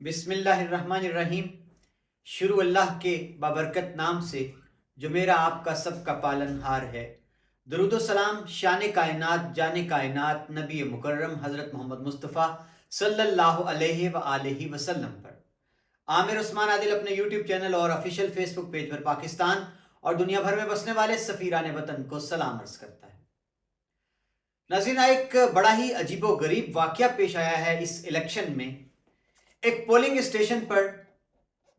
بسم اللہ الرحمن الرحیم۔ شروع اللہ کے بابرکت نام سے جو میرا آپ کا سب کا پالن ہار ہے۔ درود و سلام شان کائنات جان کائنات نبی مکرم حضرت محمد مصطفیٰ صلی اللہ علیہ وآلہ وسلم پر۔ عامر عثمان عادل اپنے یوٹیوب چینل اور آفیشیل فیس بک پیج پر پاکستان اور دنیا بھر میں بسنے والے سفیران وطن کو سلام عرض کرتا ہے۔ ناظرین، ایک بڑا ہی عجیب و غریب واقعہ پیش آیا ہے اس الیکشن میں۔ ایک پولنگ اسٹیشن پر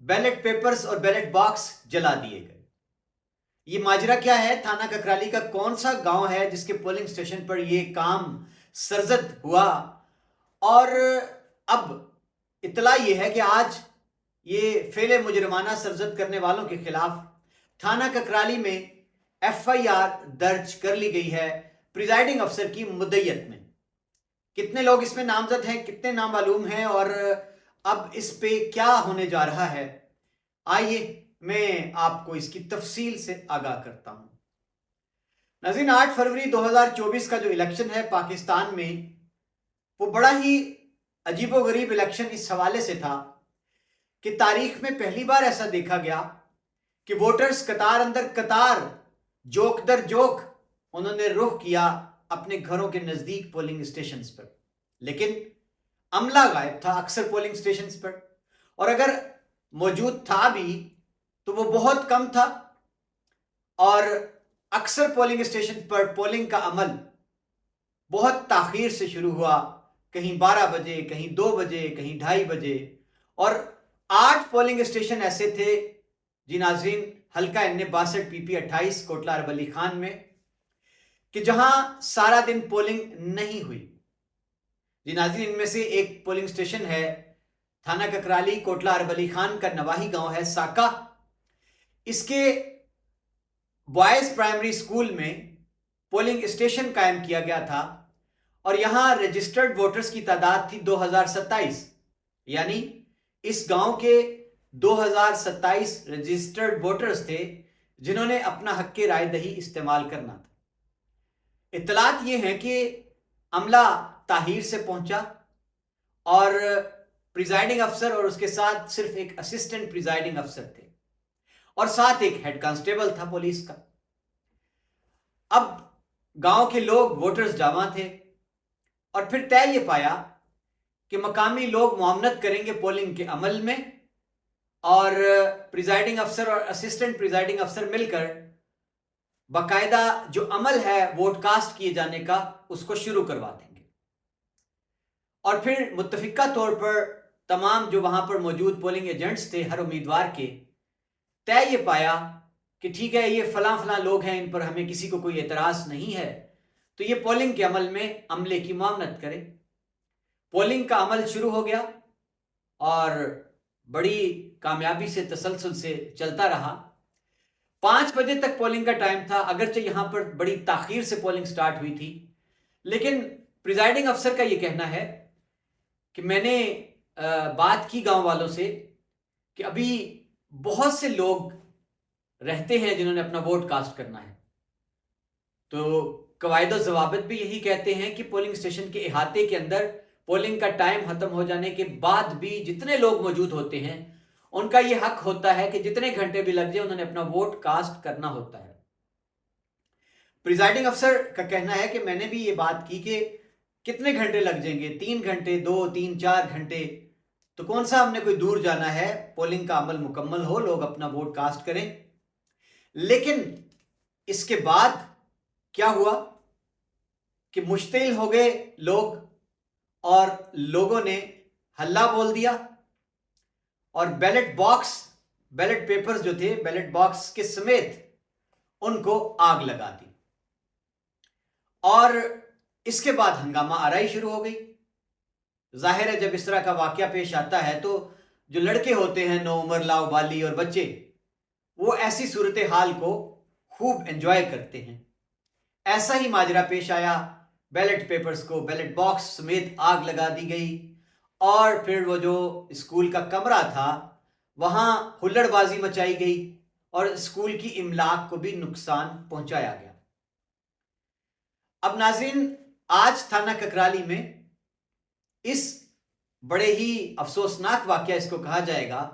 بیلٹ پیپرز اور بیلٹ باکس جلا دیے گئے۔ یہ ماجرا کیا ہے؟ تھانہ ککرالی کا کون سا گاؤں ہے جس کے پولنگ اسٹیشن پر یہ کام سرزد ہوا؟ اور اب اطلاع یہ ہے کہ آج یہ فعل مجرمانہ سرزد کرنے والوں کے خلاف تھانہ ککرالی میں FIR درج کر لی گئی ہے پریزائڈنگ افسر کی مدعیت میں۔ کتنے لوگ اس میں نامزد ہیں، کتنے نامعلوم ہیں، اور اب اس پہ کیا ہونے جا رہا ہے، آئیے میں آپ کو اس کی تفصیل سے آگاہ کرتا ہوں۔ ناظرین، 8 فروری 2024 کا جو الیکشن ہے پاکستان میں، وہ بڑا ہی عجیب و غریب الیکشن اس حوالے سے تھا کہ تاریخ میں پہلی بار ایسا دیکھا گیا کہ ووٹرز قطار اندر قطار جوک در جوک انہوں نے رخ کیا اپنے گھروں کے نزدیک پولنگ اسٹیشنز پر، لیکن عملہ غائب تھا اکثر پولنگ اسٹیشنز پر، اور اگر موجود تھا بھی تو وہ بہت کم تھا، اور اکثر پولنگ اسٹیشن پر پولنگ کا عمل بہت تاخیر سے شروع ہوا، کہیں 12 بجے، کہیں 2 بجے، کہیں 2:30 بجے، اور 8 پولنگ اسٹیشن ایسے تھے جی ناظرین، حلقہ N62 PP 28 کوٹلہ عرب علی خان میں، کہ جہاں سارا دن پولنگ نہیں ہوئی۔ جی ناظرین، ان میں سے ایک پولنگ اسٹیشن ہے تھانہ ککرالی کوٹلہ عرب علی خان کا نواحی گاؤں ہے ساکا۔ اس کے بوائز پرائمری اسکول میں پولنگ اسٹیشن قائم کیا گیا تھا، اور یہاں رجسٹرڈ ووٹرز کی تعداد تھی 2027، یعنی اس گاؤں کے 2027 رجسٹرڈ ووٹرز تھے جنہوں نے اپنا حق رائے دہی استعمال کرنا تھا۔ اطلاعات یہ ہیں کہ عملہ تاخیر سے پہنچا، اور پریزائڈنگ افسر اور اس کے ساتھ صرف ایک اسسٹنٹ پریزائڈنگ افسر تھے، اور ساتھ ایک ہیڈ کانسٹیبل تھا پولیس کا۔ اب گاؤں کے لوگ ووٹرز جمع تھے، اور پھر طے یہ پایا کہ مقامی لوگ معاونت کریں گے پولنگ کے عمل میں، اور پریزائڈنگ افسر اور اسسٹنٹ پریزائڈنگ افسر مل کر باقاعدہ جو عمل ہے ووٹ کاسٹ کیے جانے کا اس کو شروع کروا دیں گے۔ اور پھر متفقہ طور پر تمام جو وہاں پر موجود پولنگ ایجنٹس تھے ہر امیدوار کے، طے یہ پایا کہ ٹھیک ہے، یہ فلاں فلاں لوگ ہیں، ان پر ہمیں کسی کو کوئی اعتراض نہیں ہے، تو یہ پولنگ کے عمل میں عملے کی معاونت کرے۔ پولنگ کا عمل شروع ہو گیا اور بڑی کامیابی سے تسلسل سے چلتا رہا۔ 5 بجے تک پولنگ کا ٹائم تھا، اگرچہ یہاں پر بڑی تاخیر سے پولنگ سٹارٹ ہوئی تھی، لیکن پریزائڈنگ افسر کا یہ کہنا ہے کہ میں نے بات کی گاؤں والوں سے کہ ابھی بہت سے لوگ رہتے ہیں جنہوں نے اپنا ووٹ کاسٹ کرنا ہے، تو قواعد و ضوابط بھی یہی کہتے ہیں کہ پولنگ اسٹیشن کے احاطے کے اندر پولنگ کا ٹائم ختم ہو جانے کے بعد بھی جتنے لوگ موجود ہوتے ہیں ان کا یہ حق ہوتا ہے کہ جتنے گھنٹے بھی لگ جائے انہوں نے اپنا ووٹ کاسٹ کرنا ہوتا ہے۔ پریزائڈنگ افسر کا کہنا ہے کہ میں نے بھی یہ بات کی کہ کتنے گھنٹے لگ جائیں گے، 3 گھنٹے، 2، 3، 4 گھنٹے، تو کون سا ہم نے کوئی دور جانا ہے، پولنگ کا عمل مکمل ہو، لوگ اپنا ووٹ کاسٹ کریں۔ لیکن اس کے بعد کیا ہوا کہ مشتعل ہو گئے لوگ، اور لوگوں نے ہلہ بول دیا، اور بیلٹ باکس، بیلٹ پیپرز جو تھے بیلٹ باکس کے سمیت ان کو آگ لگا دی، اور اس کے بعد ہنگامہ آرائی شروع ہو گئی۔ ظاہر ہے جب اس طرح کا واقعہ پیش آتا ہے تو جو لڑکے ہوتے ہیں نوعمر لاؤبالی اور بچے، وہ ایسی صورتحال کو خوب انجوائے کرتے ہیں۔ ایسا ہی ماجرا پیش آیا، بیلٹ پیپرز کو بیلٹ باکس سمیت آگ لگا دی گئی، اور پھر وہ جو اسکول کا کمرہ تھا وہاں ہلڑ بازی مچائی گئی، اور اسکول کی املاک کو بھی نقصان پہنچایا گیا۔ اب ناظرین، آج تھانہ ککرالی میں اس بڑے ہی افسوسناک واقعہ اس کو کہا جائے گا.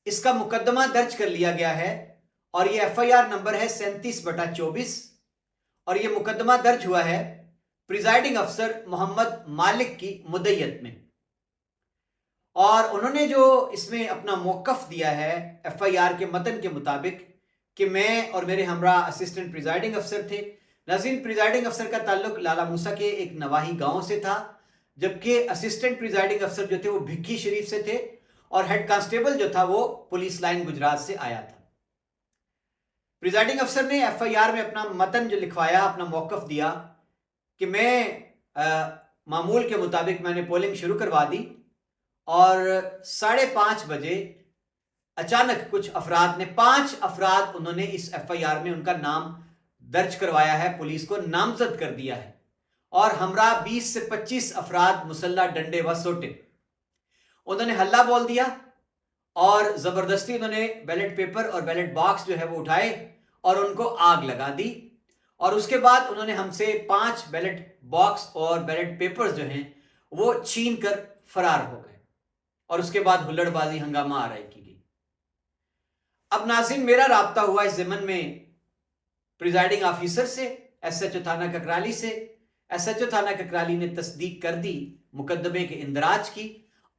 اس کا مقدمہ درج کر لیا گیا ہے اور یہ FIR نمبر ہے 37/24 اور یہ مقدمہ درج ہوا ہے پریزائڈنگ افسر محمد مالک کی مدیت میں. اور انہوں نے جو اس میں اپنا موقف دیا ہے FIR کے متن کے مطابق کہ میں اور میرے ہمراہ اسسٹنٹ پریزائڈنگ افسر تھے. ناظرین، پریزائڈنگ افسر کا تعلق لالا موسیٰ کے ایک نواحی گاؤں سے تھا، جبکہ اسسٹنٹ پریزائڈنگ افسر جو تھے وہ بھکی شریف سے تھے اور ہیڈ کانسٹیبل جو تھا وہ پولیس لائن گجرات سے آیا تھا. پریزائڈنگ افسر نے FIR میں اپنا متن جو لکھوایا، اپنا موقف دیا کہ میں معمول کے مطابق میں نے پولنگ شروع کروا دی اور 5:30 بجے اچانک کچھ افراد نے 5 افراد انہوں نے اس FIR میں ان کا نام درج کروایا ہے، پولیس کو نامزد کر دیا ہے اور ہمراہ 20 سے 25 افراد مسلح ڈنڈے و سوٹے. انہوں نے ہلہ بول دیا اور زبردستی انہوں نے بیلٹ پیپر اور بیلٹ باکس جو ہے وہ اٹھائے اور ان کو آگ لگا دی اور اس کے بعد انہوں نے ہم سے 5 بیلٹ باکس اور بیلٹ پیپرز جو ہیں وہ چھین کر فرار ہو گئے اور اس کے بعد ہلڑ بازی ہنگامہ آرائی کی گئی. اب ناظرین، میرا رابطہ ہوا اس ضمن میں پریزائڈنگ آفیسر سے، SHO تھانہ ککرالی سے. SHO تھانہ ککرالی نے تصدیق کر دی مقدمے کے اندراج کی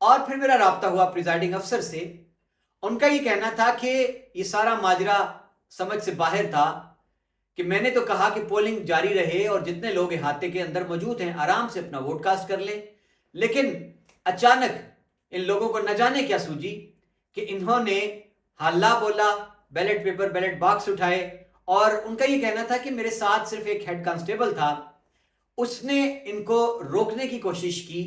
اور پھر میرا رابطہ ہوا پریزائڈنگ افسر سے. ان کا یہ کہنا تھا کہ یہ سارا ماجرا سمجھ سے باہر تھا کہ میں نے تو کہا کہ پولنگ جاری رہے اور جتنے لوگ احاطے کے اندر موجود ہیں آرام سے اپنا ووٹ کاسٹ کر لیں، لیکن اچانک ان لوگوں کو نہ جانے کیا سوجی کہ انہوں نے ہلہ بولا، بیلٹ پیپر بیلٹ باکس اٹھائے اور ان کا یہ کہنا تھا کہ میرے ساتھ صرف ایک ہیڈ کانسٹیبل تھا، اس نے ان کو روکنے کی کوشش کی،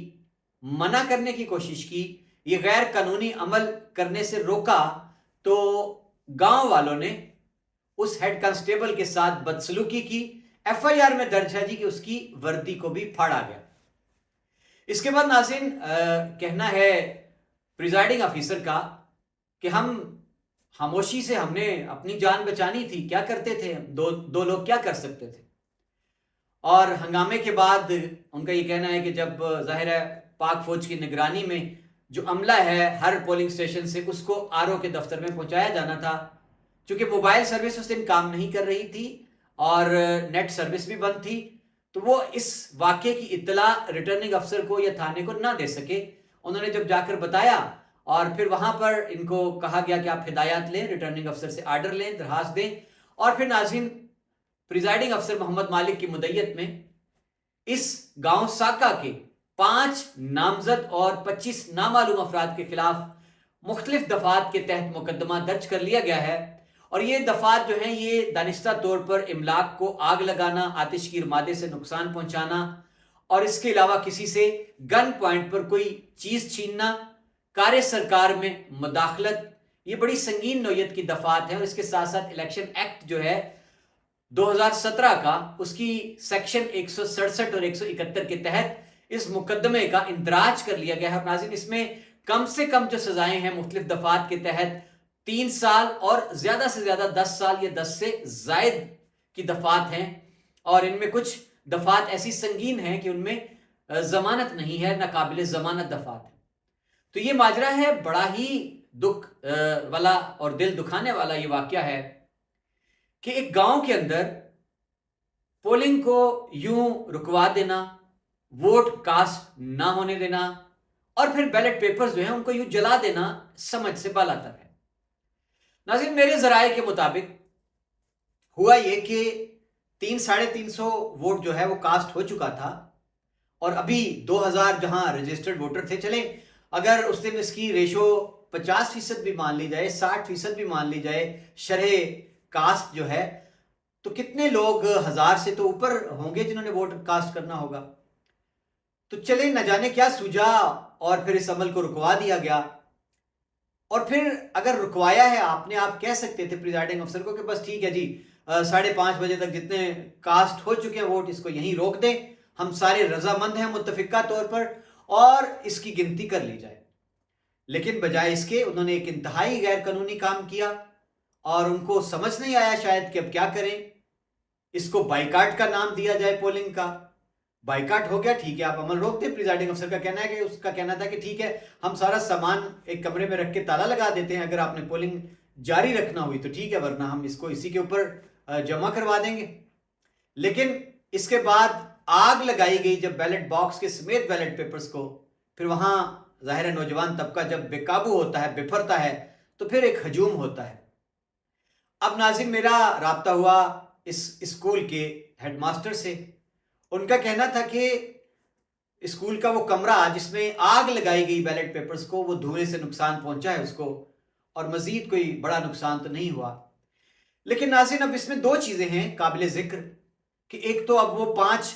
منع کرنے کی کوشش کی، یہ غیر قانونی عمل کرنے سے روکا تو گاؤں والوں نے اس ہیڈ کانسٹیبل کے ساتھ بدسلوکی کی. FIR میں درج ہے جی کہ اس کی وردی کو بھی پھاڑا گیا. اس کے بعد ناظرین کہنا ہے پریزائڈنگ آفیسر کا کہ ہم خاموشی سے ہم نے اپنی جان بچانی تھی، کیا کرتے تھے، دو لوگ کیا کر سکتے تھے. اور ہنگامے کے بعد ان کا یہ کہنا ہے کہ جب ظاہر ہے پاک فوج کی نگرانی میں جو عملہ ہے ہر پولنگ سٹیشن سے اس کو RO کے دفتر میں پہنچایا جانا تھا، چونکہ موبائل سروس اس دن کام نہیں کر رہی تھی اور نیٹ سروس بھی بند تھی، تو وہ اس واقعے کی اطلاع ریٹرننگ افسر کو یا تھانے کو نہ دے سکے. انہوں نے جب جا کر بتایا اور پھر وہاں پر ان کو کہا گیا کہ آپ ہدایات لیں، ریٹرننگ افسر سے آرڈر لیں، درخواست دیں. اور پھر ناظرین پریزائڈنگ افسر محمد مالک کی مدیت میں اس گاؤں ساکا کے 5 نامزد اور 25 نامعلوم افراد کے خلاف مختلف دفعات کے تحت مقدمہ درج کر لیا گیا ہے. اور یہ دفعات جو ہیں یہ دانستہ طور پر املاک کو آگ لگانا، آتش گیر مادے سے نقصان پہنچانا اور اس کے علاوہ کسی سے گن پوائنٹ پر کوئی چیز چھیننا، کار سرکار میں مداخلت، یہ بڑی سنگین نوعیت کی دفعات ہیں. اور اس کے ساتھ ساتھ الیکشن ایکٹ جو ہے 2017 کا، اس کی سیکشن 167 اور 171 کے تحت اس مقدمے کا اندراج کر لیا گیا ہے. ناظرین اس میں کم سے کم جو سزائیں ہیں مختلف دفعات کے تحت 3 سال اور زیادہ سے زیادہ 10 سال یا 10 سے زائد کی دفعات ہیں اور ان میں کچھ دفعات ایسی سنگین ہیں کہ ان میں ضمانت نہیں ہے، ناقابل ضمانت دفعات ہیں. تو یہ ماجرا ہے، بڑا ہی دکھ والا اور دل دکھانے والا یہ واقعہ ہے کہ ایک گاؤں کے اندر پولنگ کو یوں رکوا دینا، ووٹ کاسٹ نہ ہونے دینا اور پھر بیلٹ پیپرز جو ہیں ان کو یوں جلا دینا سمجھ سے بالاتر ہے. ناظرین میرے ذرائع کے مطابق ہوا یہ کہ 300-350 ووٹ جو ہے وہ کاسٹ ہو چکا تھا اور ابھی 2000 جہاں رجسٹرڈ ووٹر تھے. چلیں اگر اس دن اس کی ریشو 50% بھی مان لی جائے، 60% بھی مان لی جائے شرح کاسٹ جو ہے، تو کتنے لوگ 1000 سے تو اوپر ہوں گے جنہوں نے ووٹ کاسٹ کرنا ہوگا. تو چلیں نہ جانے کیا سوجا اور پھر اس عمل کو رکوا دیا گیا. اور پھر اگر رکوایا ہے آپ نے، آپ کہہ سکتے تھے پریزائڈنگ افسر کو کہ بس ٹھیک ہے جی 5:30 بجے تک جتنے کاسٹ ہو چکے ہیں ووٹ اس کو یہیں روک دیں، ہم سارے رضامند ہیں متفقہ طور پر اور اس کی گنتی کر لی جائے. لیکن بجائے اس کے انہوں نے ایک انتہائی غیر قانونی کام کیا اور ان کو سمجھ نہیں آیا شاید کہ اب کیا کریں. اس کو بائیکاٹ کا نام دیا جائے پولنگ کا بائیکاٹ ہو گیا، ٹھیک ہے آپ عمل روک دیں. پریزائڈنگ افسر کا کہنا ہے کہ اس کا کہنا تھا کہ ٹھیک ہے ہم سارا سامان ایک کمرے میں رکھ کے تالا لگا دیتے ہیں، اگر آپ نے پولنگ جاری رکھنا ہوئی تو ٹھیک ہے، ورنہ ہم اس کو اسی کے اوپر جمع کروا دیں گے. لیکن اس کے بعد آگ لگائی گئی جب بیلٹ باکس کے سمیت بیلٹ پیپرز کو. پھر وہاں ظاہر ہے نوجوان طبقہ جب بے قابو ہوتا ہے، بپھرتا ہے، تو پھر ایک ہجوم ہوتا ہے. اب ناظرین میرا رابطہ ہوا اس اسکول کے ہیڈ ماسٹر سے. ان کا کہنا تھا کہ اسکول کا وہ کمرہ جس میں آگ لگائی گئی بیلٹ پیپرز کو، وہ دھوئے سے نقصان پہنچا ہے اس کو، اور مزید کوئی بڑا نقصان تو نہیں ہوا. لیکن ناظرین اب اس میں دو چیزیں ہیں قابل ذکر کہ ایک تو اب وہ 5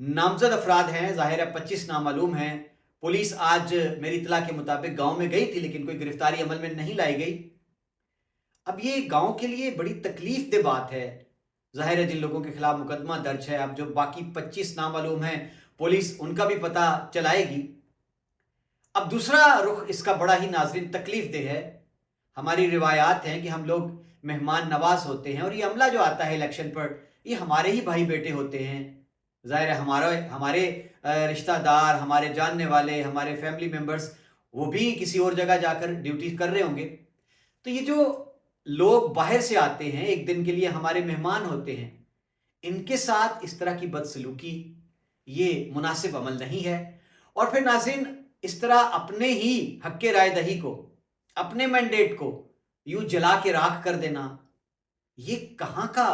نامزد افراد ہیں، ظاہر ہے 25 نامعلوم ہیں. پولیس آج میری اطلاع کے مطابق گاؤں میں گئی تھی لیکن کوئی گرفتاری عمل میں نہیں لائی گئی. اب یہ گاؤں کے لیے بڑی تکلیف دہ بات ہے. ظاہر ہے جن لوگوں کے خلاف مقدمہ درج ہے، اب جو باقی 25 نامعلوم ہیں پولیس ان کا بھی پتہ چلائے گی. اب دوسرا رخ اس کا بڑا ہی ناظرین تکلیف دہ ہے. ہماری روایات ہیں کہ ہم لوگ مہمان نواز ہوتے ہیں، اور یہ عملہ جو آتا ہے الیکشن پر یہ ہمارے ہی بھائی بیٹے ہوتے ہیں. ظاہر ہے ہمارے رشتہ دار، ہمارے جاننے والے، ہمارے فیملی ممبرز وہ بھی کسی اور جگہ جا کر ڈیوٹی کر رہے ہوں گے. تو یہ جو لوگ باہر سے آتے ہیں ایک دن کے لیے ہمارے مہمان ہوتے ہیں، ان کے ساتھ اس طرح کی بدسلوکی یہ مناسب عمل نہیں ہے. اور پھر ناظرین اس طرح اپنے ہی حق رائے دہی کو، اپنے مینڈیٹ کو یوں جلا کے راکھ کر دینا، یہ کہاں کا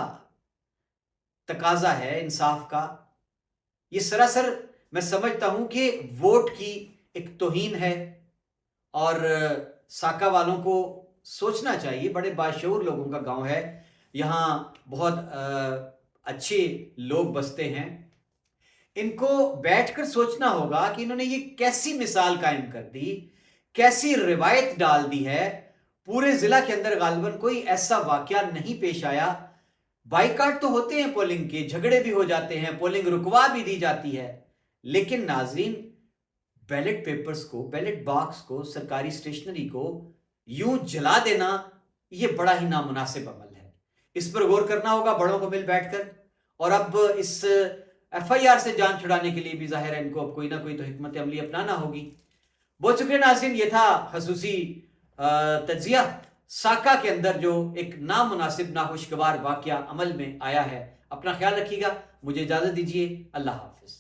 تقاضا ہے انصاف کا؟ یہ سراسر میں سمجھتا ہوں کہ ووٹ کی ایک توہین ہے. اور ساکا والوں کو سوچنا چاہیے، بڑے باشعور لوگوں کا گاؤں ہے، یہاں بہت اچھے لوگ بستے ہیں. ان کو بیٹھ کر سوچنا ہوگا کہ انہوں نے یہ کیسی مثال قائم کر دی، کیسی روایت ڈال دی ہے. پورے ضلع کے اندر غالباً کوئی ایسا واقعہ نہیں پیش آیا. بائیکاٹ تو ہوتے ہیں پولنگ کے، جھگڑے بھی ہو جاتے ہیں، پولنگ رکوا بھی دی جاتی ہے، لیکن ناظرین بیلٹ پیپرز کو، بیلٹ باکس کو، سرکاری اسٹیشنری کو یوں جلا دینا یہ بڑا ہی نامناسب عمل ہے. اس پر غور کرنا ہوگا بڑوں کو مل بیٹھ کر. اور اب اس ایف آئی آر سے جان چھڑانے کے لیے بھی ظاہر ہے ان کو اب کوئی نہ کوئی تو حکمت عملی اپنانا ہوگی. بہت شکریہ ناظرین، یہ تھا خصوصی تجزیہ ساکا کے اندر جو ایک نامناسب ناخوشگوار واقعہ عمل میں آیا ہے. اپنا خیال رکھیے گا، مجھے اجازت دیجیے، اللہ حافظ.